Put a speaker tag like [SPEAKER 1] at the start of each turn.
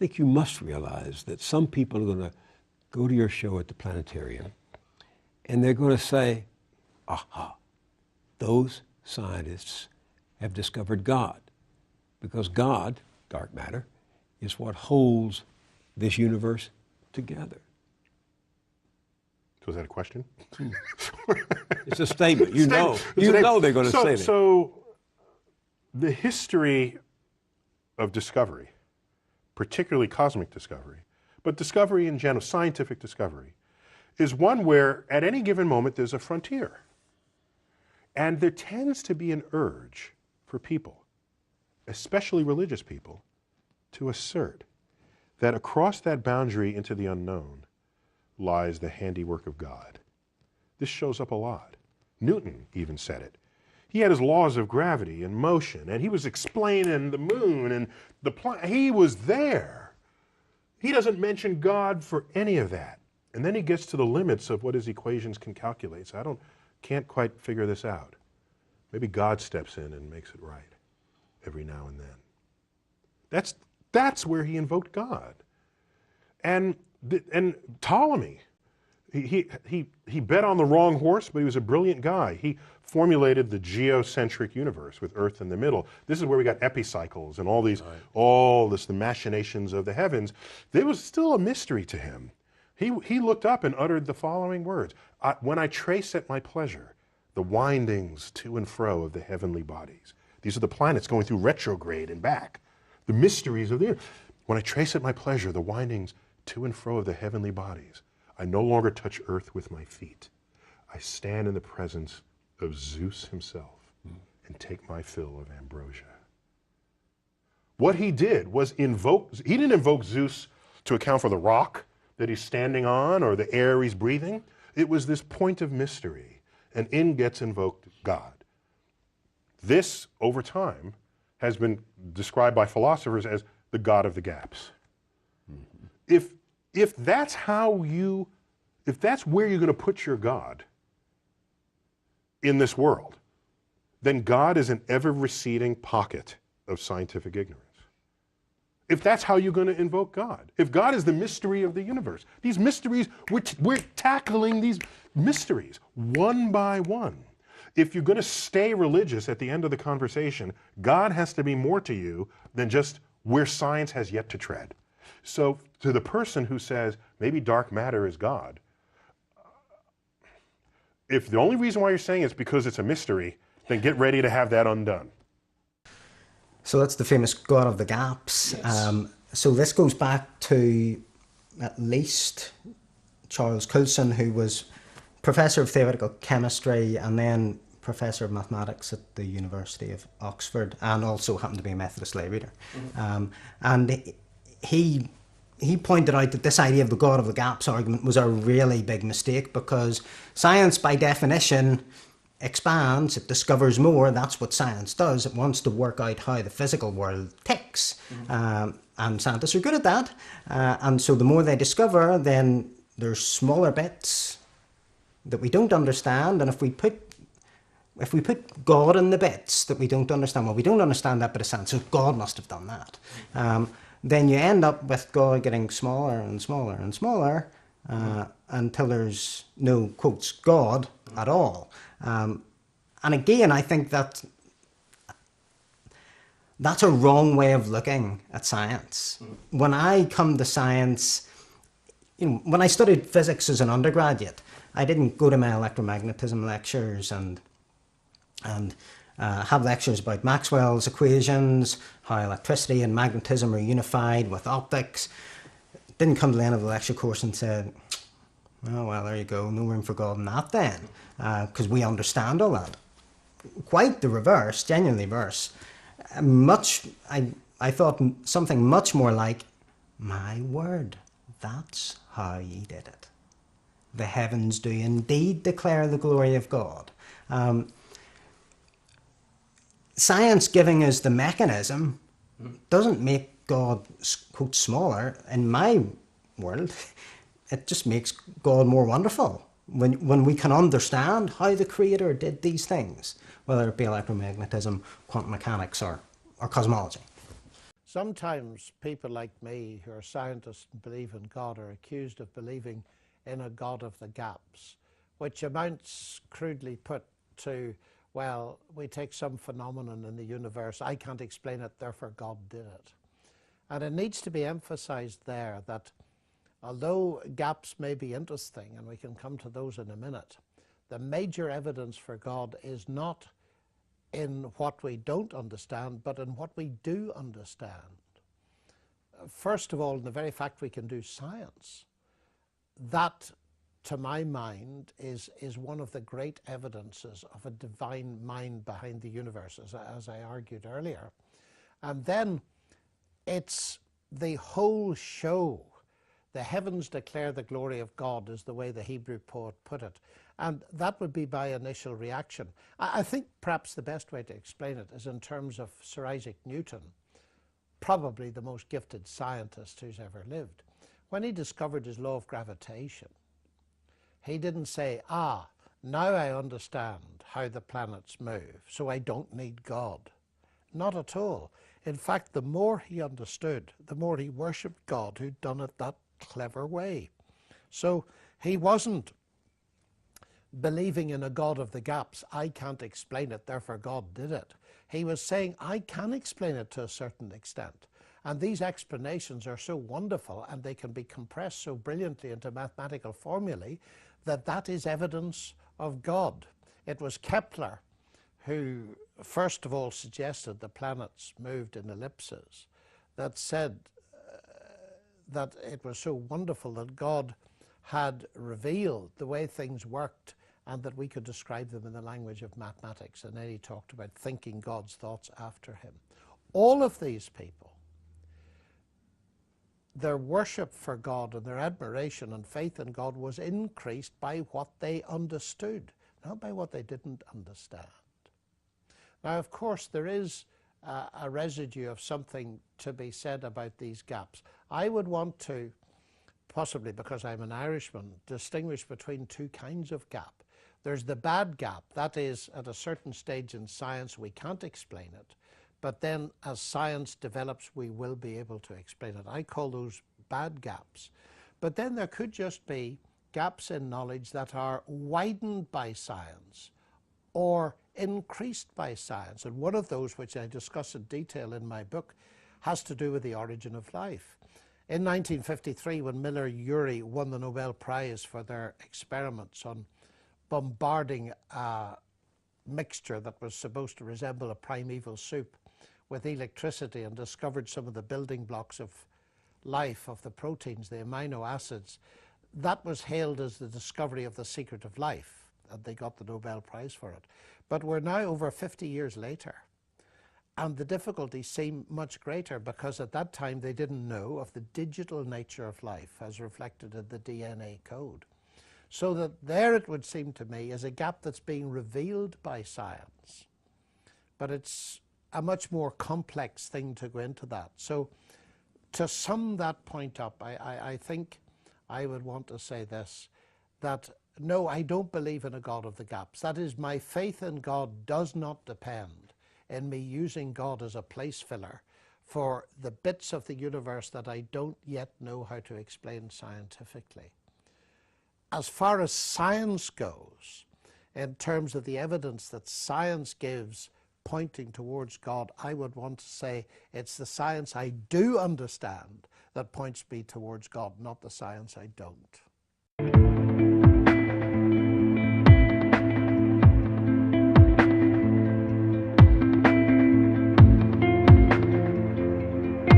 [SPEAKER 1] think you must realize that some people are going to go to your show at the planetarium and they're going to say, aha, those scientists have discovered God. Because God, dark matter, is what holds this universe together.
[SPEAKER 2] So is that a question?
[SPEAKER 1] It's a statement. You know they're going to say that.
[SPEAKER 2] So the history of discovery, particularly cosmic discovery, but discovery in general, scientific discovery, is one where at any given moment there's a frontier. And there tends to be an urge for people, especially religious people, to assert that across that boundary into the unknown lies the handiwork of God. This shows up a lot. Newton even said it. He had his laws of gravity and motion, and he was explaining the moon and the planet. He was there. He doesn't mention God for any of that. And then he gets to the limits of what his equations can calculate. So can't quite figure this out. Maybe God steps in and makes it right every now and then. That's where he invoked God. And Ptolemy, he bet on the wrong horse, but he was a brilliant guy. He formulated the geocentric universe with Earth in the middle. This is where we got epicycles and the machinations of the heavens. There was still a mystery to him. He looked up and uttered the following words: when I trace at my pleasure the windings to and fro of the heavenly bodies. These are the planets going through retrograde and back. The mysteries of the earth. When I trace at my pleasure the windings to and fro of the heavenly bodies, I no longer touch earth with my feet. I stand in the presence of Zeus himself and take my fill of ambrosia. What he did was he didn't invoke Zeus to account for the rock that he's standing on or the air he's breathing. It was this point of mystery, and in gets invoked God. This, over time, has been described by philosophers as the God of the gaps. Mm-hmm. If that's where you're going to put your God in this world, then God is an ever-receding pocket of scientific ignorance. If that's how you're going to invoke God, if God is the mystery of the universe, these mysteries, we're tackling these mysteries one by one. If you're going to stay religious at the end of the conversation, God has to be more to you than just where science has yet to tread. So to the person who says, maybe dark matter is God, if the only reason why you're saying it's because it's a mystery, then get ready to have that undone.
[SPEAKER 3] So that's the famous God of the gaps. Yes. So this goes back to at least Charles Coulson, who was professor of theoretical chemistry and then professor of mathematics at the University of Oxford, and also happened to be a Methodist lay reader. Mm-hmm. And he pointed out that this idea of the God of the gaps argument was a really big mistake, because science by definition expands, it discovers more. That's what science does. It wants to work out how the physical world ticks. Mm-hmm. And scientists are good at that. And so the more they discover, then there's smaller bits that we don't understand. And if we put God in the bits that we don't understand, well, we don't understand that bit of science, so God must have done that. Then you end up with God getting smaller and smaller and smaller until there's no, quotes, God at all. And again, I think that that's a wrong way of looking at science. When I come to science, when I studied physics as an undergraduate, I didn't go to my electromagnetism lectures and have lectures about Maxwell's equations, how electricity and magnetism are unified with optics. Didn't come to the end of the lecture course and said, oh, well, there you go, no room for God in that then, because we understand all that. Quite the reverse, genuinely reverse. I thought something much more like, my word, that's how ye did it. The heavens do indeed declare the glory of God. Science giving us the mechanism doesn't make God, quote, smaller. In my world, it just makes God more wonderful. When we can understand how the Creator did these things, whether it be electromagnetism, quantum mechanics, or cosmology.
[SPEAKER 4] Sometimes people like me who are scientists and believe in God are accused of believing in a God of the gaps, which amounts, crudely put, to, well, we take some phenomenon in the universe, I can't explain it, therefore God did it. And it needs to be emphasized there that although gaps may be interesting, and we can come to those in a minute, the major evidence for God is not in what we don't understand, but in what we do understand. First of all, in the very fact we can do science, that, to my mind, is one of the great evidences of a divine mind behind the universe, as I argued earlier. And then it's the whole show. The heavens declare the glory of God is the way the Hebrew poet put it. And that would be my initial reaction. I think perhaps the best way to explain it is in terms of Sir Isaac Newton, probably the most gifted scientist who's ever lived. When he discovered his law of gravitation, he didn't say, now I understand how the planets move, so I don't need God. Not at all. In fact, the more he understood, the more he worshipped God who'd done it that clever way. So he wasn't believing in a God of the gaps. I can't explain it, therefore God did it. He was saying, I can explain it to a certain extent. And these explanations are so wonderful and they can be compressed so brilliantly into mathematical formulae that that is evidence of God. It was Kepler who first of all suggested the planets moved in ellipses, that said that it was so wonderful that God had revealed the way things worked and that we could describe them in the language of mathematics. And then he talked about thinking God's thoughts after him. All of these people, their worship for God and their admiration and faith in God was increased by what they understood, not by what they didn't understand. Now, of course, there is a residue of something to be said about these gaps. I would want to, possibly because I'm an Irishman, distinguish between two kinds of gap. There's the bad gap. That is, at a certain stage in science, we can't explain it. But then as science develops, we will be able to explain it. I call those bad gaps. But then there could just be gaps in knowledge that are widened by science or increased by science. And one of those, which I discuss in detail in my book, has to do with the origin of life. In 1953, when Miller-Urey won the Nobel Prize for their experiments on bombarding a mixture that was supposed to resemble a primeval soup with electricity and discovered some of the building blocks of life, of the proteins, the amino acids, that was hailed as the discovery of the secret of life. And they got the Nobel Prize for it. But we're now over 50 years later, and the difficulties seem much greater because at that time they didn't know of the digital nature of life as reflected in the DNA code. So that there, it would seem to me, is a gap that's being revealed by science. But it's a much more complex thing to go into that. So to sum that point up, I think I would want to say this, that no, I don't believe in a God of the gaps. That is, my faith in God does not depend in me using God as a place filler for the bits of the universe that I don't yet know how to explain scientifically. As far as science goes, in terms of the evidence that science gives pointing towards God, I would want to say it's the science I do understand that points me towards God, not the science I don't.